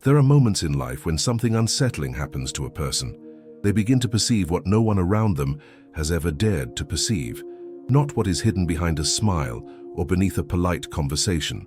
There are moments in life when something unsettling happens to a person. They begin to perceive what no one around them has ever dared to perceive, not what is hidden behind a smile or beneath a polite conversation.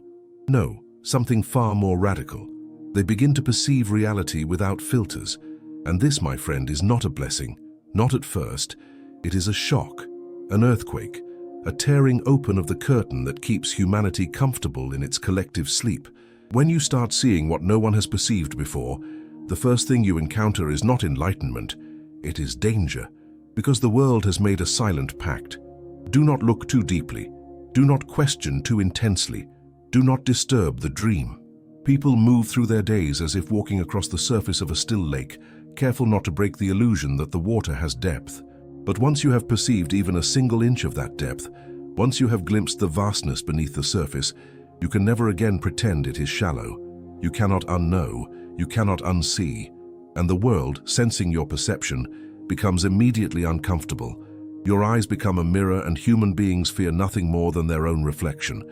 No, something far more radical. They begin to perceive reality without filters. And this, my friend, is not a blessing, not at first. It is a shock, an earthquake, a tearing open of the curtain that keeps humanity comfortable in its collective sleep. When you start seeing what no one has perceived before, the first thing you encounter is not enlightenment, it is danger, because the world has made a silent pact. Do not look too deeply. Do not question too intensely. Do not disturb the dream. People move through their days as if walking across the surface of a still lake, careful not to break the illusion that the water has depth. But once you have perceived even a single inch of that depth, once you have glimpsed the vastness beneath the surface, you can never again pretend it is shallow. You cannot unknow, you cannot unsee, and the world, sensing your perception, becomes immediately uncomfortable. Your eyes become a mirror and human beings fear nothing more than their own reflection.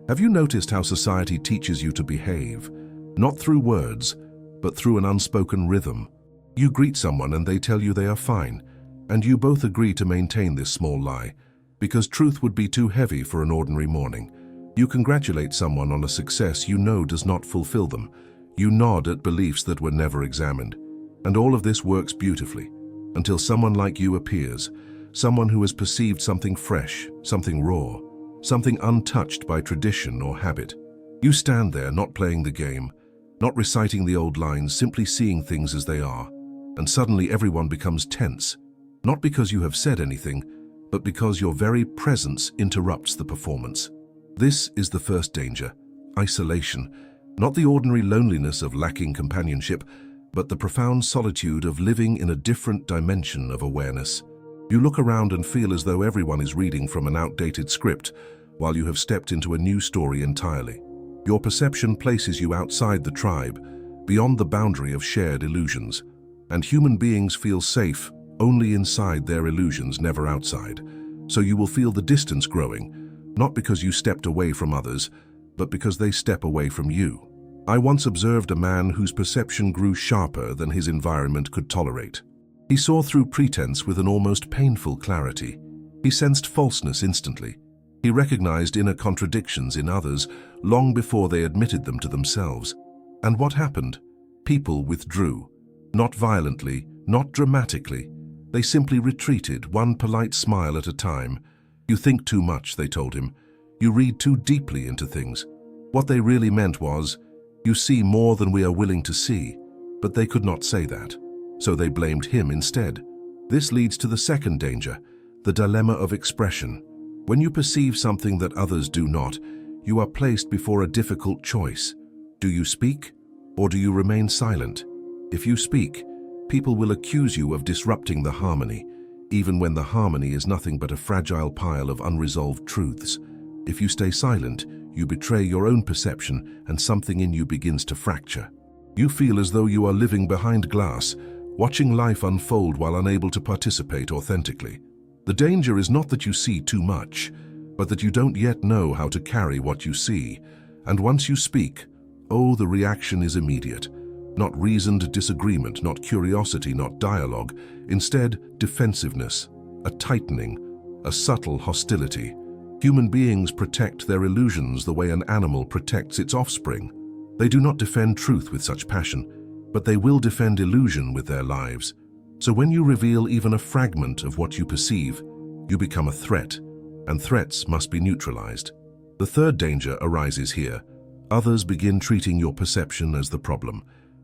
Have you noticed how society teaches you to behave? Not through words, but through an unspoken rhythm. You greet someone and they tell you they are fine, and you both agree to maintain this small lie, because truth would be too heavy for an ordinary morning. You congratulate someone on a success you know does not fulfill them. You nod at beliefs that were never examined. And all of this works beautifully, until someone like you appears, someone who has perceived something fresh, something raw, something untouched by tradition or habit. You stand there not playing the game, not reciting the old lines, simply seeing things as they are. And suddenly everyone becomes tense, not because you have said anything, but because your very presence interrupts the performance. This is the first danger, isolation, not the ordinary loneliness of lacking companionship, but the profound solitude of living in a different dimension of awareness. You look around and feel as though everyone is reading from an outdated script, while you have stepped into a new story entirely. Your perception places you outside the tribe, beyond the boundary of shared illusions. And human beings feel safe only inside their illusions, never outside. So you will feel the distance growing, not because you stepped away from others, but because they step away from you. I once observed a man whose perception grew sharper than his environment could tolerate. He saw through pretense with an almost painful clarity. He sensed falseness instantly. He recognized inner contradictions in others long before they admitted them to themselves. And what happened? People withdrew. Not violently, not dramatically. They simply retreated, one polite smile at a time. You think too much, they told him. You read too deeply into things. What they really meant was, you see more than we are willing to see. But they could not say that. So they blamed him instead. This leads to the second danger, the dilemma of expression. When you perceive something that others do not, you are placed before a difficult choice. Do you speak, or do you remain silent? If you speak, people will accuse you of disrupting the harmony, even when the harmony is nothing but a fragile pile of unresolved truths. If you stay silent, you betray your own perception and something in you begins to fracture. You feel as though you are living behind glass, watching life unfold while unable to participate authentically. The danger is not that you see too much, but that you don't yet know how to carry what you see. And once you speak, oh, the reaction is immediate. Not reasoned disagreement, not curiosity, not dialogue. Instead, defensiveness, a tightening, a subtle hostility. Human beings protect their illusions the way an animal protects its offspring. They do not defend truth with such passion, but they will defend illusion with their lives. So when you reveal even a fragment of what you perceive, you become a threat, and threats must be neutralized. The third danger arises here. Others begin treating your perception as the problem.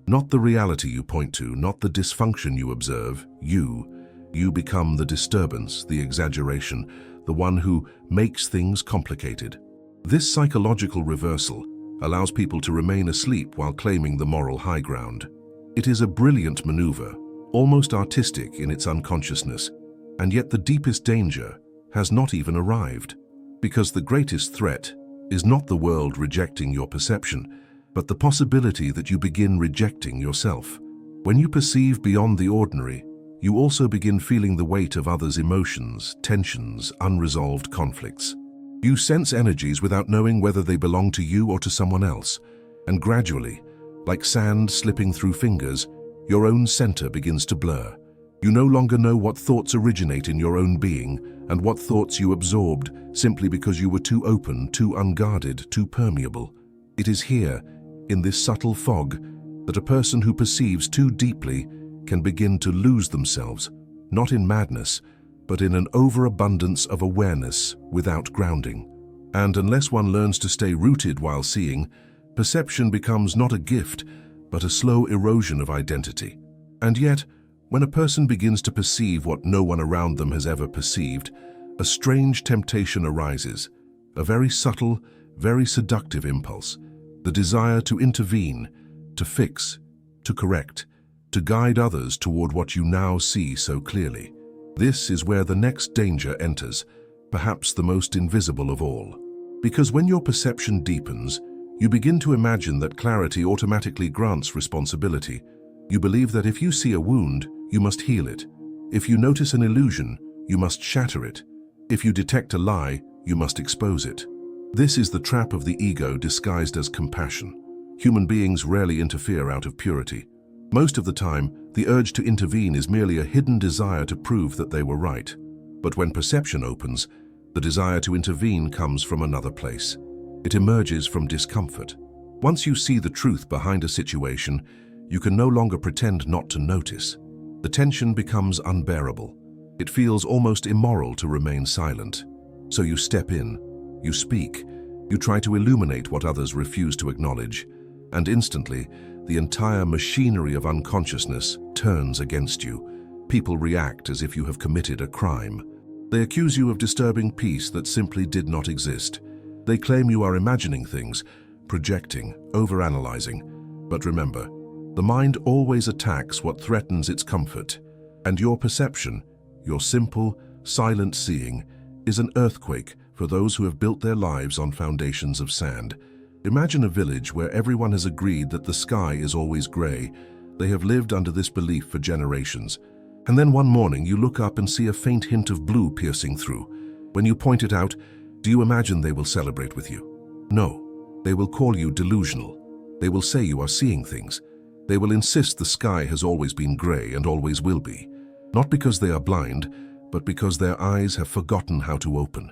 Not the reality you point to, not the dysfunction you observe. You become the disturbance, the exaggeration, the one who makes things complicated. This psychological reversal allows people to remain asleep while claiming the moral high ground. It is a brilliant maneuver, almost artistic in its unconsciousness, and yet the deepest danger has not even arrived, because the greatest threat is not the world rejecting your perception, but the possibility that you begin rejecting yourself. When you perceive beyond the ordinary, you also begin feeling the weight of others' emotions, tensions, unresolved conflicts. You sense energies without knowing whether they belong to you or to someone else, and gradually, Like sand slipping through fingers, your own center begins to blur. You no longer know what thoughts originate in your own being and what thoughts you absorbed simply because you were too open, too unguarded, too permeable. It is here, in this subtle fog, that a person who perceives too deeply can begin to lose themselves, not in madness, but in an overabundance of awareness without grounding. And unless one learns to stay rooted while seeing, perception becomes not a gift, but a slow erosion of identity. And yet, when a person begins to perceive what no one around them has ever perceived, a strange temptation arises, a very subtle, very seductive impulse, the desire to intervene, to fix, to correct, to guide others toward what you now see so clearly. This is where the next danger enters, perhaps the most invisible of all. Because when your perception deepens, you begin to imagine that clarity automatically grants responsibility. You believe that if you see a wound, you must heal it. If you notice an illusion, you must shatter it. If you detect a lie, you must expose it. This is the trap of the ego disguised as compassion. Human beings rarely interfere out of purity. Most of the time, the urge to intervene is merely a hidden desire to prove that they were right. But when perception opens, the desire to intervene comes from another place. It emerges from discomfort. Once you see the truth behind a situation, you can no longer pretend not to notice. The tension becomes unbearable. It feels almost immoral to remain silent. So you step in, you speak, you try to illuminate what others refuse to acknowledge, and instantly, the entire machinery of unconsciousness turns against you. People react as if you have committed a crime. They accuse you of disturbing peace that simply did not exist. They claim you are imagining things, projecting, overanalyzing. But remember, the mind always attacks what threatens its comfort, and your perception, your simple, silent seeing, is an earthquake for those who have built their lives on foundations of sand. Imagine a village where everyone has agreed that the sky is always gray. They have lived under this belief for generations. And then one morning you look up and see a faint hint of blue piercing through. When you point it out, do you imagine they will celebrate with you? No. They will call you delusional. They will say you are seeing things. They will insist the sky has always been gray and always will be. Not because they are blind, but because their eyes have forgotten how to open.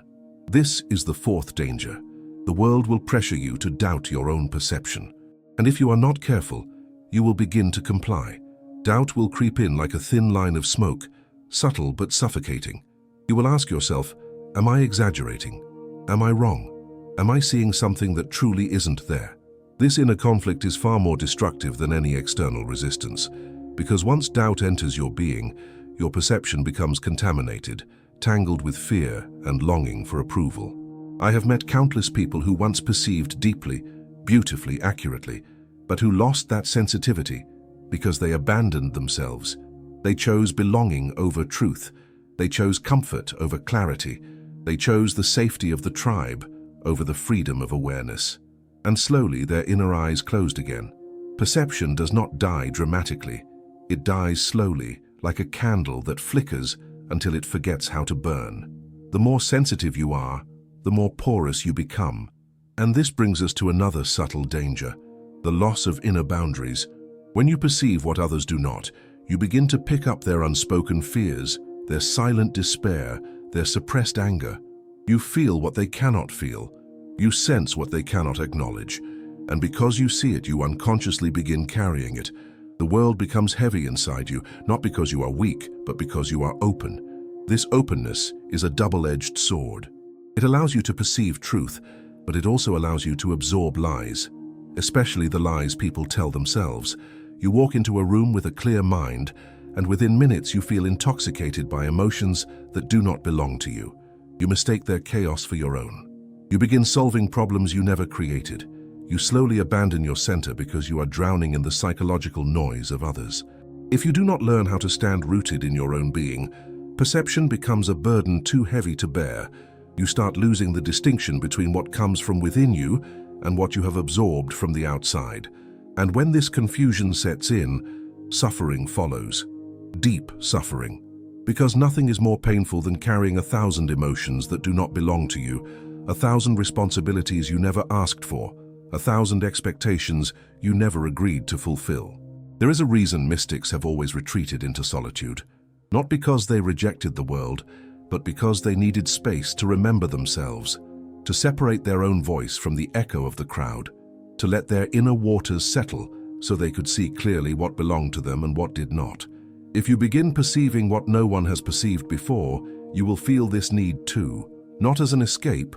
This is the fourth danger. The world will pressure you to doubt your own perception. And if you are not careful, you will begin to comply. Doubt will creep in like a thin line of smoke, subtle but suffocating. You will ask yourself, am I exaggerating? Am I wrong? Am I seeing something that truly isn't there? This inner conflict is far more destructive than any external resistance, because once doubt enters your being, your perception becomes contaminated, tangled with fear and longing for approval. I have met countless people who once perceived deeply, beautifully, accurately, but who lost that sensitivity because they abandoned themselves. They chose belonging over truth. They chose comfort over clarity. They chose the safety of the tribe over the freedom of awareness. And slowly their inner eyes closed again. Perception does not die dramatically. It dies slowly, like a candle that flickers until it forgets how to burn. The more sensitive you are, the more porous you become. And this brings us to another subtle danger, the loss of inner boundaries. When you perceive what others do not, you begin to pick up their unspoken fears, their silent despair, their suppressed anger. You feel what they cannot feel. You sense what they cannot acknowledge. And because you see it, you unconsciously begin carrying it. The world becomes heavy inside you, not because you are weak, but because you are open. This openness is a double-edged sword. It allows you to perceive truth, but it also allows you to absorb lies, especially the lies people tell themselves. You walk into a room with a clear mind, and within minutes you feel intoxicated by emotions that do not belong to you. You mistake their chaos for your own. You begin solving problems you never created. You slowly abandon your center because you are drowning in the psychological noise of others. If you do not learn how to stand rooted in your own being, perception becomes a burden too heavy to bear. You start losing the distinction between what comes from within you and what you have absorbed from the outside. And when this confusion sets in, suffering follows. Deep suffering. Because nothing is more painful than carrying 1,000 emotions that do not belong to you, 1,000 responsibilities you never asked for, 1,000 expectations you never agreed to fulfill. There is a reason mystics have always retreated into solitude, not because they rejected the world, but because they needed space to remember themselves, to separate their own voice from the echo of the crowd, to let their inner waters settle so they could see clearly what belonged to them and what did not. If you begin perceiving what no one has perceived before, you will feel this need too, not as an escape,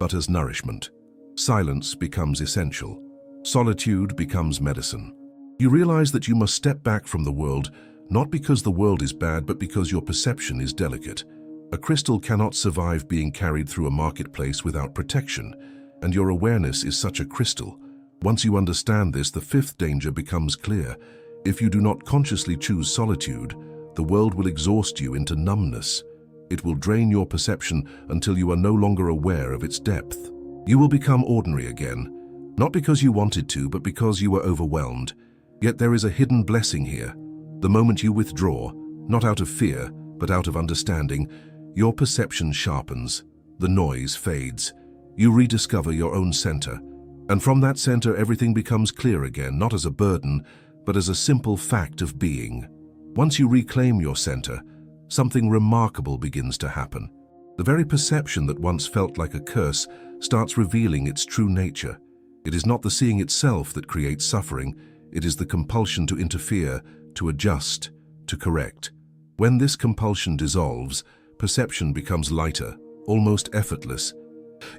but as nourishment. Silence becomes essential. Solitude becomes medicine. You realize that you must step back from the world, not because the world is bad, but because your perception is delicate. A crystal cannot survive being carried through a marketplace without protection, and your awareness is such a crystal. Once you understand this, the fifth danger becomes clear. If you do not consciously choose solitude, the world will exhaust you into numbness. It will drain your perception until you are no longer aware of its depth. You will become ordinary again, not because you wanted to, but because you were overwhelmed. Yet there is a hidden blessing here. The moment you withdraw, not out of fear, but out of understanding, your perception sharpens. The noise fades. You rediscover your own center. And from that center, everything becomes clear again, not as a burden, but as a simple fact of being. Once you reclaim your center, something remarkable begins to happen. The very perception that once felt like a curse starts revealing its true nature. It is not the seeing itself that creates suffering. It is the compulsion to interfere, to adjust, to correct. When this compulsion dissolves, perception becomes lighter, almost effortless.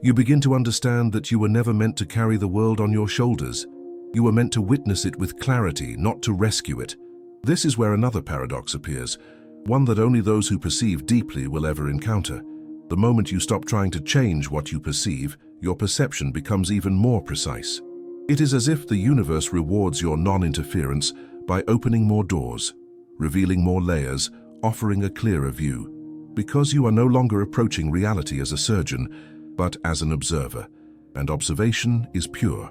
You begin to understand that you were never meant to carry the world on your shoulders. You were meant to witness it with clarity, not to rescue it. This is where another paradox appears, one that only those who perceive deeply will ever encounter. The moment you stop trying to change what you perceive, your perception becomes even more precise. It is as if the universe rewards your non-interference by opening more doors, revealing more layers, offering a clearer view. Because you are no longer approaching reality as a surgeon, but as an observer. And observation is pure.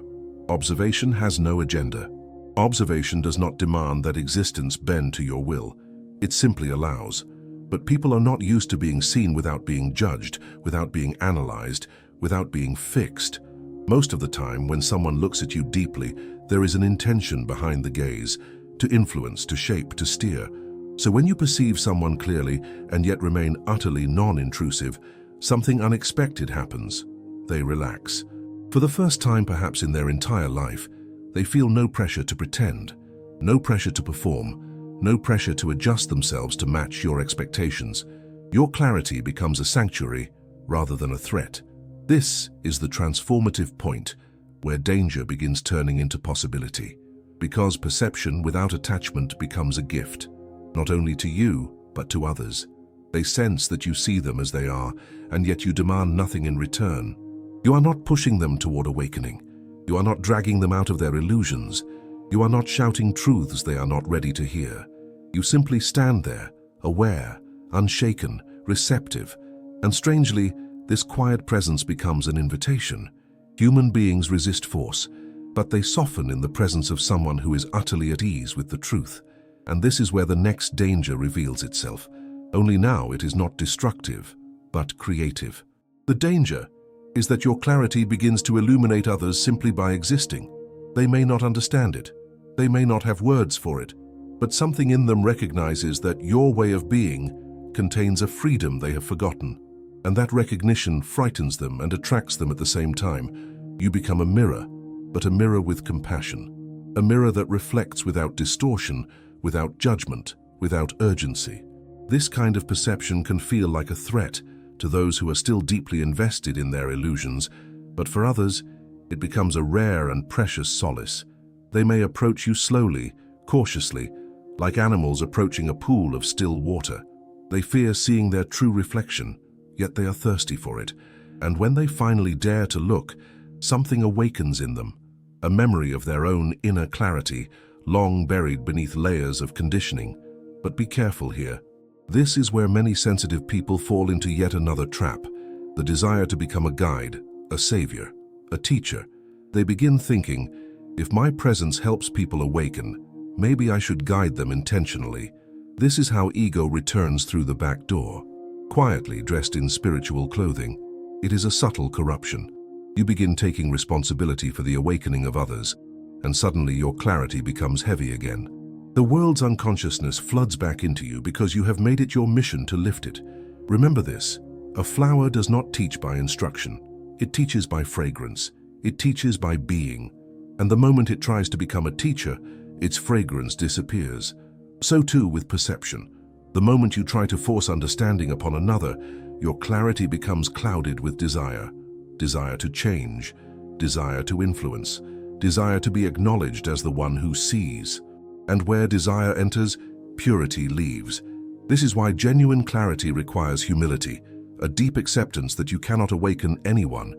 Observation has no agenda. Observation does not demand that existence bend to your will. It simply allows. But people are not used to being seen without being judged, without being analyzed, without being fixed. Most of the time, when someone looks at you deeply, there is an intention behind the gaze, to influence, to shape, to steer. So when you perceive someone clearly and yet remain utterly non-intrusive, something unexpected happens. They relax. For the first time perhaps in their entire life, they feel no pressure to pretend, no pressure to perform, no pressure to adjust themselves to match your expectations. Your clarity becomes a sanctuary rather than a threat. This is the transformative point where danger begins turning into possibility, because perception without attachment becomes a gift, not only to you, but to others. They sense that you see them as they are, and yet you demand nothing in return. You are not pushing them toward awakening. You are not dragging them out of their illusions. You are not shouting truths they are not ready to hear. You simply stand there, aware, unshaken, receptive, and strangely, this quiet presence becomes an invitation. Human beings resist force, but they soften in the presence of someone who is utterly at ease with the truth. And this is where the next danger reveals itself. Only now it is not destructive, but creative. The danger is that your clarity begins to illuminate others simply by existing. They may not understand it. They may not have words for it, but something in them recognizes that your way of being contains a freedom they have forgotten. And that recognition frightens them and attracts them at the same time. You become a mirror, but a mirror with compassion. A mirror that reflects without distortion, without judgment, without urgency. This kind of perception can feel like a threat to those who are still deeply invested in their illusions, but for others, it becomes a rare and precious solace. They may approach you slowly, cautiously, like animals approaching a pool of still water. They fear seeing their true reflection, yet they are thirsty for it. And when they finally dare to look, something awakens in them, a memory of their own inner clarity, long buried beneath layers of conditioning. But be careful here. This is where many sensitive people fall into yet another trap, the desire to become a guide, a savior, a teacher. They begin thinking, if my presence helps people awaken, maybe I should guide them intentionally. This is how ego returns through the back door, quietly dressed in spiritual clothing. It is a subtle corruption. You begin taking responsibility for the awakening of others, and suddenly your clarity becomes heavy again. The world's unconsciousness floods back into you because you have made it your mission to lift it. Remember this: a flower does not teach by instruction. It teaches by fragrance. It teaches by being. And the moment it tries to become a teacher, its fragrance disappears. So too with perception. The moment you try to force understanding upon another, your clarity becomes clouded with desire. Desire to change, desire to influence, desire to be acknowledged as the one who sees. And where desire enters, purity leaves. This is why genuine clarity requires humility, a deep acceptance that you cannot awaken anyone.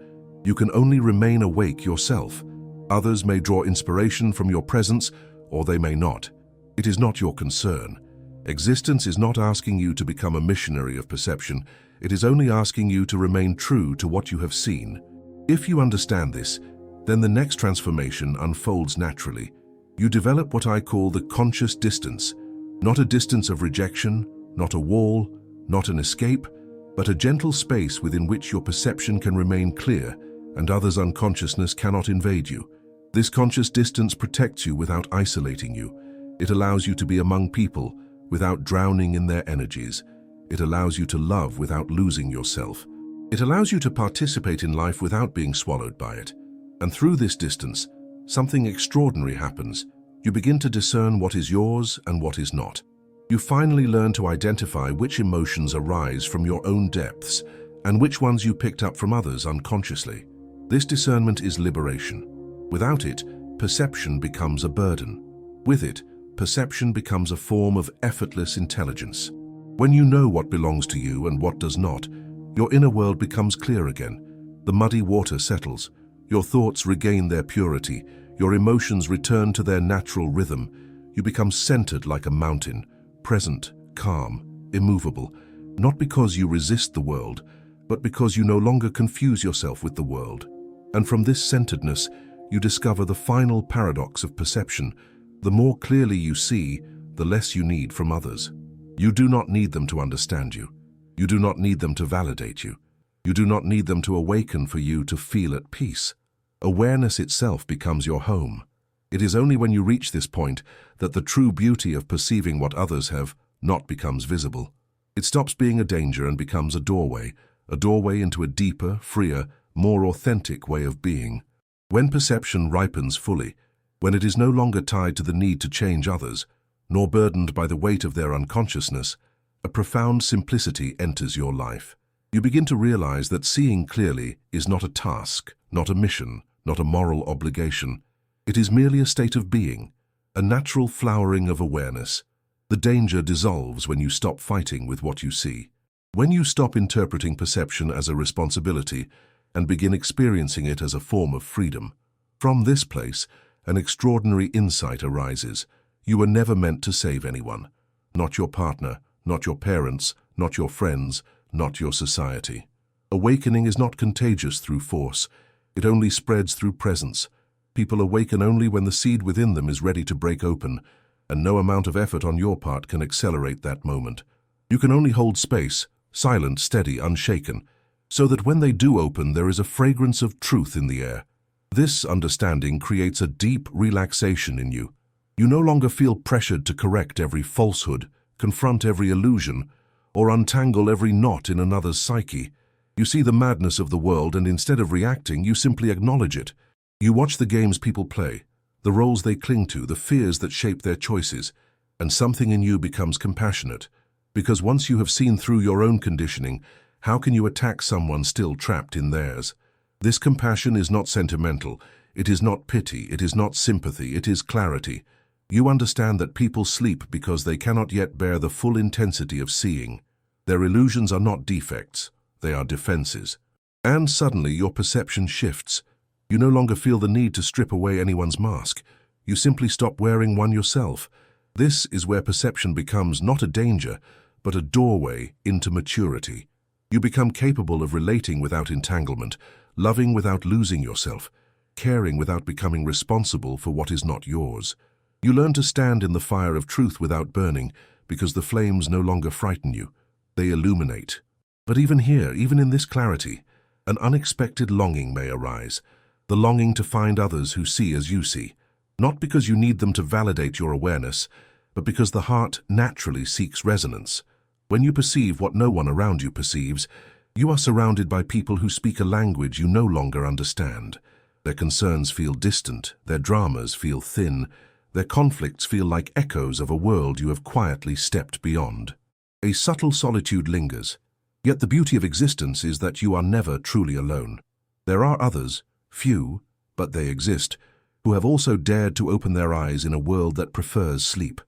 You can only remain awake yourself. Others may draw inspiration from your presence, or they may not. It is not your concern. Existence is not asking you to become a missionary of perception. It is only asking you to remain true to what you have seen. If you understand this, then the next transformation unfolds naturally. You develop what I call the conscious distance, not a distance of rejection, not a wall, not an escape, but a gentle space within which your perception can remain clear and others' unconsciousness cannot invade you. This conscious distance protects you without isolating you. It allows you to be among people without drowning in their energies. It allows you to love without losing yourself. It allows you to participate in life without being swallowed by it. And through this distance, something extraordinary happens. You begin to discern what is yours and what is not. You finally learn to identify which emotions arise from your own depths and which ones you picked up from others unconsciously. This discernment is liberation. Without it, perception becomes a burden. With it, perception becomes a form of effortless intelligence. When you know what belongs to you and what does not, your inner world becomes clear again. The muddy water settles. Your thoughts regain their purity. Your emotions return to their natural rhythm. You become centered like a mountain, present, calm, immovable, not because you resist the world, but because you no longer confuse yourself with the world. And from this centeredness, you discover the final paradox of perception. The more clearly you see, the less you need from others. You do not need them to understand you. You do not need them to validate you. You do not need them to awaken for you to feel at peace. Awareness itself becomes your home. It is only when you reach this point that the true beauty of perceiving what others have not becomes visible. It stops being a danger and becomes a doorway into a deeper, freer, more authentic way of being. When perception ripens fully, when it is no longer tied to the need to change others, nor burdened by the weight of their unconsciousness, a profound simplicity enters your life. You begin to realize that seeing clearly is not a task, not a mission, not a moral obligation. It is merely a state of being, a natural flowering of awareness. The danger dissolves when you stop fighting with what you see. When you stop interpreting perception as a responsibility and begin experiencing it as a form of freedom. From this place, an extraordinary insight arises. You were never meant to save anyone. Not your partner, not your parents, not your friends, not your society. Awakening is not contagious through force. It only spreads through presence. People awaken only when the seed within them is ready to break open, and no amount of effort on your part can accelerate that moment. You can only hold space, silent, steady, unshaken, so that when they do open, there is a fragrance of truth in the air. This understanding creates a deep relaxation in you. You no longer feel pressured to correct every falsehood, confront every illusion, or untangle every knot in another's psyche. You see the madness of the world, and instead of reacting, you simply acknowledge it. You watch the games people play, the roles they cling to, the fears that shape their choices, and something in you becomes compassionate. Because once you have seen through your own conditioning, how can you attack someone still trapped in theirs? This compassion is not sentimental. It is not pity. It is not sympathy. It is clarity. You understand that people sleep because they cannot yet bear the full intensity of seeing. Their illusions are not defects. They are defenses. And suddenly your perception shifts. You no longer feel the need to strip away anyone's mask. You simply stop wearing one yourself. This is where perception becomes not a danger, but a doorway into maturity. You become capable of relating without entanglement, loving without losing yourself, caring without becoming responsible for what is not yours. You learn to stand in the fire of truth without burning, because the flames no longer frighten you. They illuminate. But even here, even in this clarity, an unexpected longing may arise, the longing to find others who see as you see, not because you need them to validate your awareness, but because the heart naturally seeks resonance. When you perceive what no one around you perceives, you are surrounded by people who speak a language you no longer understand. Their concerns feel distant, their dramas feel thin, their conflicts feel like echoes of a world you have quietly stepped beyond. A subtle solitude lingers, yet the beauty of existence is that you are never truly alone. There are others, few, but they exist, who have also dared to open their eyes in a world that prefers sleep.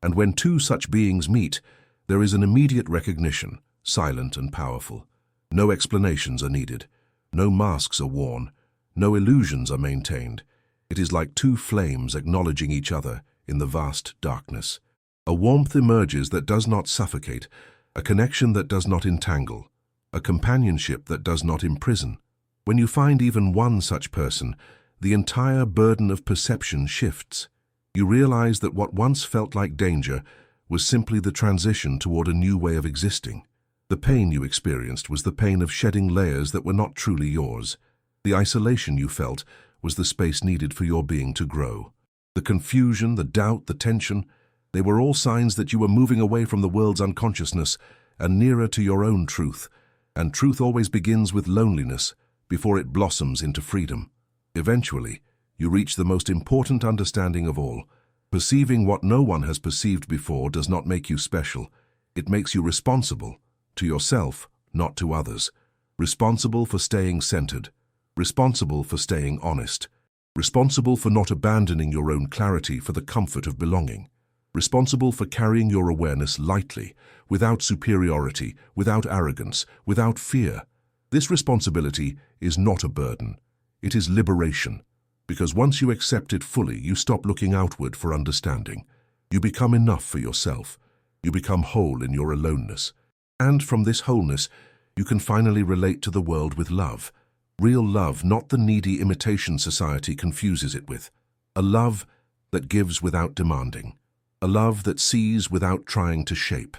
And when two such beings meet, there is an immediate recognition, silent and powerful. No explanations are needed, no masks are worn, no illusions are maintained. It is like two flames acknowledging each other in the vast darkness. A warmth emerges that does not suffocate, a connection that does not entangle, a companionship that does not imprison. When you find even one such person, the entire burden of perception shifts. You realize that what once felt like danger was simply the transition toward a new way of existing. The pain you experienced was the pain of shedding layers that were not truly yours. The isolation you felt was the space needed for your being to grow. The confusion, the doubt, the tension, they were all signs that you were moving away from the world's unconsciousness and nearer to your own truth. And truth always begins with loneliness before it blossoms into freedom. Eventually, you reach the most important understanding of all. Perceiving what no one has perceived before does not make you special. It makes you responsible, to yourself, not to others. Responsible for staying centered. Responsible for staying honest. Responsible for not abandoning your own clarity for the comfort of belonging. Responsible for carrying your awareness lightly, without superiority, without arrogance, without fear. This responsibility is not a burden. It is liberation. Because once you accept it fully, you stop looking outward for understanding. You become enough for yourself. You become whole in your aloneness. And from this wholeness, you can finally relate to the world with love. Real love, not the needy imitation society confuses it with. A love that gives without demanding. A love that sees without trying to shape.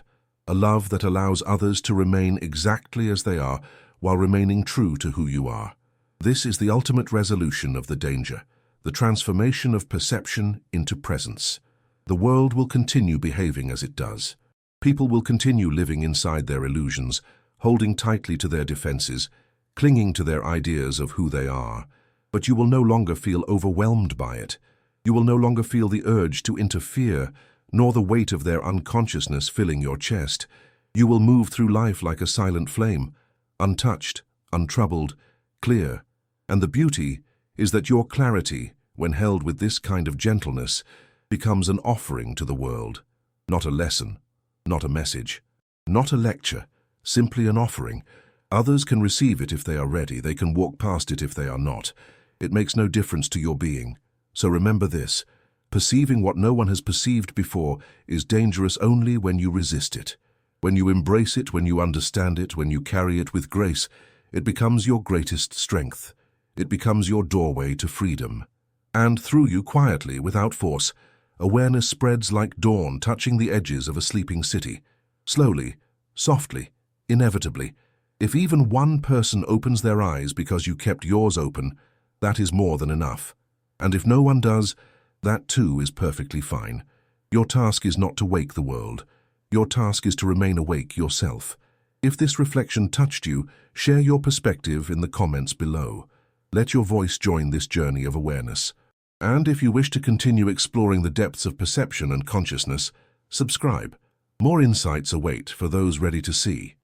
A love that allows others to remain exactly as they are while remaining true to who you are. This is the ultimate resolution of the danger, the transformation of perception into presence. The world will continue behaving as it does. People will continue living inside their illusions, holding tightly to their defenses, clinging to their ideas of who they are. But you will no longer feel overwhelmed by it. You will no longer feel the urge to interfere, nor the weight of their unconsciousness filling your chest. You will move through life like a silent flame, untouched, untroubled, clear. And the beauty is that your clarity, when held with this kind of gentleness, becomes an offering to the world. Not a lesson, not a message, not a lecture, simply an offering. Others can receive it if they are ready, they can walk past it if they are not. It makes no difference to your being. So remember this, perceiving what no one has perceived before is dangerous only when you resist it. When you embrace it, when you understand it, when you carry it with grace, it becomes your greatest strength. It becomes your doorway to freedom. And through you, quietly, without force, awareness spreads like dawn touching the edges of a sleeping city. Slowly, softly, inevitably. If even one person opens their eyes because you kept yours open, that is more than enough. And if no one does, that too is perfectly fine. Your task is not to wake the world. Your task is to remain awake yourself. If this reflection touched you, share your perspective in the comments below. Let your voice join this journey of awareness. And if you wish to continue exploring the depths of perception and consciousness, subscribe. More insights await for those ready to see.